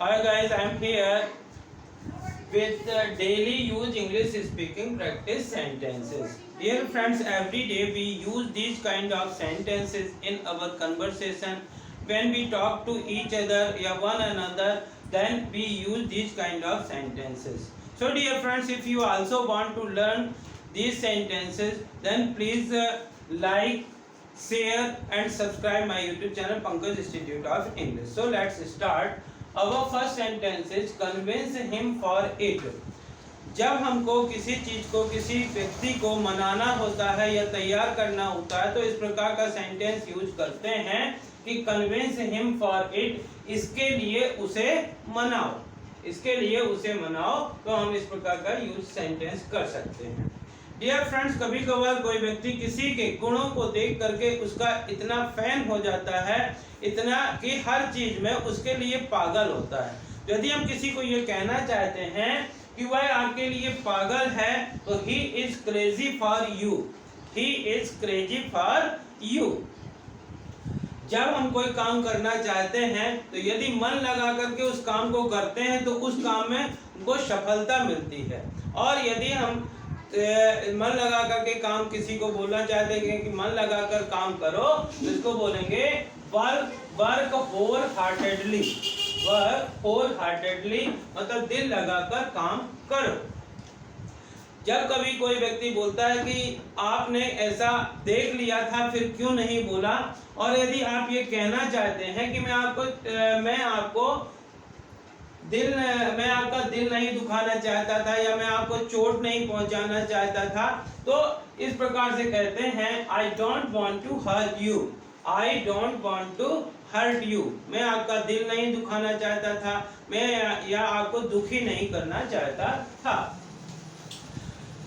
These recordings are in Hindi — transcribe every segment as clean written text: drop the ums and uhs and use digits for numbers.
Hi guys, I am here with daily use English speaking practice sentences. Dear friends, every day we use these kind of sentences in our conversation. When we talk to each other or one another, then we use these kind of sentences. So dear friends, if you also want to learn these sentences, then please like, share and subscribe my YouTube channel Pankaj Institute of English. So let's start. Our first sentence is convince him for it. जब हमको किसी चीज को, किसी व्यक्ति को मनाना होता है या तैयार करना होता है तो इस प्रकार का सेंटेंस यूज करते हैं कि कन्विंस हिम फॉर इट, इसके लिए उसे मनाओ, इसके लिए उसे मनाओ। तो हम इस प्रकार का यूज सेंटेंस कर सकते हैं। डियर फ्रेंड्स, कभी कभार कोई व्यक्ति किसी के गुणों को देख करके उसका इतना फैन हो जाता है, इतना कि हर चीज में उसके लिए पागल होता है। यदि हम किसी को ये कहना चाहते हैं कि वह आपके लिए पागल है तो he is crazy for you, he is crazy for you. जब हम कोई काम करना चाहते हैं तो यदि मन लगा करके उस काम को करते हैं तो उस काम में हमको सफलता मिलती है। और यदि हम मन लगा करके काम किसी को बोलना चाहते हैं कि मन लगाकर काम करो तो इसको बोलेंगे work wholeheartedly, work wholeheartedly मतलब दिल लगाकर काम करो। जब कभी कोई व्यक्ति बोलता है कि आपने ऐसा देख लिया था फिर क्यों नहीं बोला, और यदि आप ये कहना चाहते हैं कि मैं आपका दिल नहीं दुखाना चाहता था या मैं आपको चोट नहीं पहुंचाना चाहता था, तो इस प्रकार से कहते हैं I don't want to hurt you, I don't want to hurt you. मैं आपका दिल नहीं दुखाना चाहता था, मैं या आपको दुखी नहीं करना चाहता था।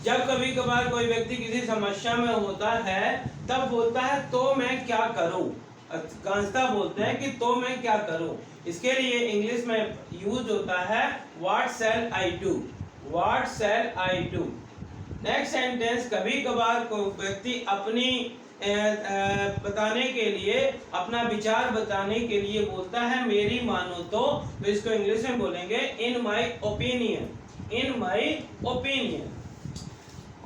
जब कभी कभार कोई व्यक्ति किसी समस्या में होता है तब बोलता है तो मैं क्या करूं, कांस्ता बोलते हैं कि तो मैं क्या करूं। इसके लिए इंग्लिश में यूज होता है what shell I do, what shell I do. Next sentence, कभी कभार कोई व्यक्ति अपनी बताने के लिए, अपना विचार बताने के लिए बोलता है मेरी मानो तो इसको इंग्लिश में बोलेंगे इन my opinion, in my opinion.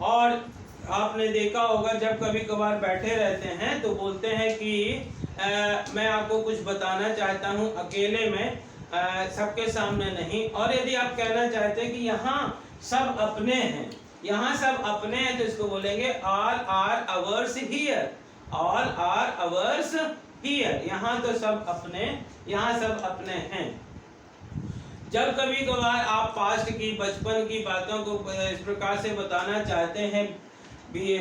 और आपने देखा होगा जब कभी कभार बैठे रहते हैं तो बोलते हैं कि मैं आपको कुछ बताना चाहता हूं अकेले में, सबके सामने नहीं। और यदि आप कहना चाहते हैं कि यहाँ सब अपने हैं, यहाँ सब अपने हैं, तो इसको बोलेंगे all are ours here, all are ours here. यहाँ तो सब अपने, यहाँ सब अपने हैं। जब कभी कभार आप पास्ट की, बचपन की बातों को इस प्रकार से बताना चाहते हैं,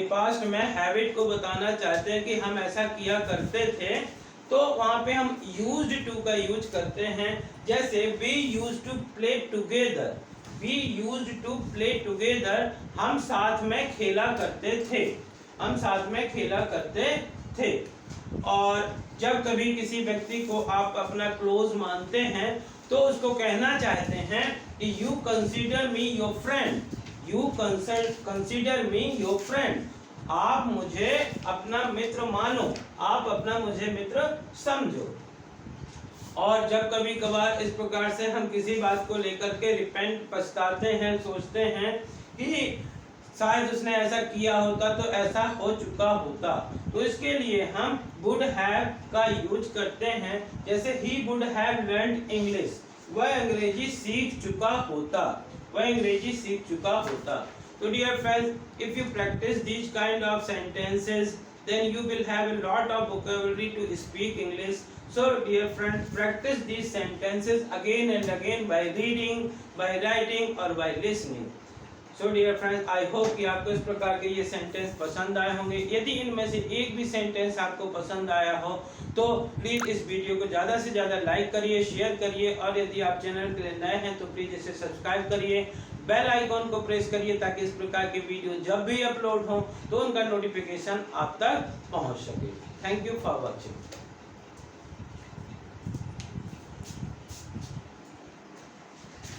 पास्ट में हैबिट को बताना चाहते हैं कि हम ऐसा किया करते थे, तो वहाँ पे हम यूज्ड टू का यूज करते हैं। जैसे we used to play together, we used to play together, हम साथ में खेला करते थे, हम साथ में खेला करते थे। और जब कभी किसी व्यक्ति को आप अपना क्लोज मानते हैं तो उसको कहना चाहते हैं कि you consider me your friend, you consider me your friend, आप मुझे अपना मित्र मानो, आप अपना मुझे मित्र समझो। और जब कभी कभार इस प्रकार से हम किसी बात को लेकर के रिपेंट, पछताते हैं, सोचते हैं कि शायद उसने ऐसा किया होता तो ऐसा हो चुका होता, तो इसके लिए हम वुड हैव का यूज करते हैं। जैसे he would have learned English, वह अंग्रेजी सीख चुका होता, वह अंग्रेजी सीख चुका होता। तो dear friends, if you practice these kind of sentences, then you will have a lot of vocabulary to speak English. So dear friends, practice these sentences again and again by reading, by writing or by listening. So dear friends, I hope कि आपको इस प्रकार के ये सेंटेंस पसंद आए होंगे। यदि इनमें से एक भी सेंटेंस आपको पसंद आया हो तो प्लीज़ इस वीडियो को ज़्यादा से ज़्यादा लाइक करिए, शेयर करिए, और यदि आप चैनल के लिए नए हैं तो प्लीज़ इसे सब्सक्राइब करिए, बेल आइकॉन को प्रेस करिए ताकि इस प्रकार के वीडियो जब भी अपलोड हो तो उनका नोटिफिकेशन आप तक पहुंच सके। Thank you for watching.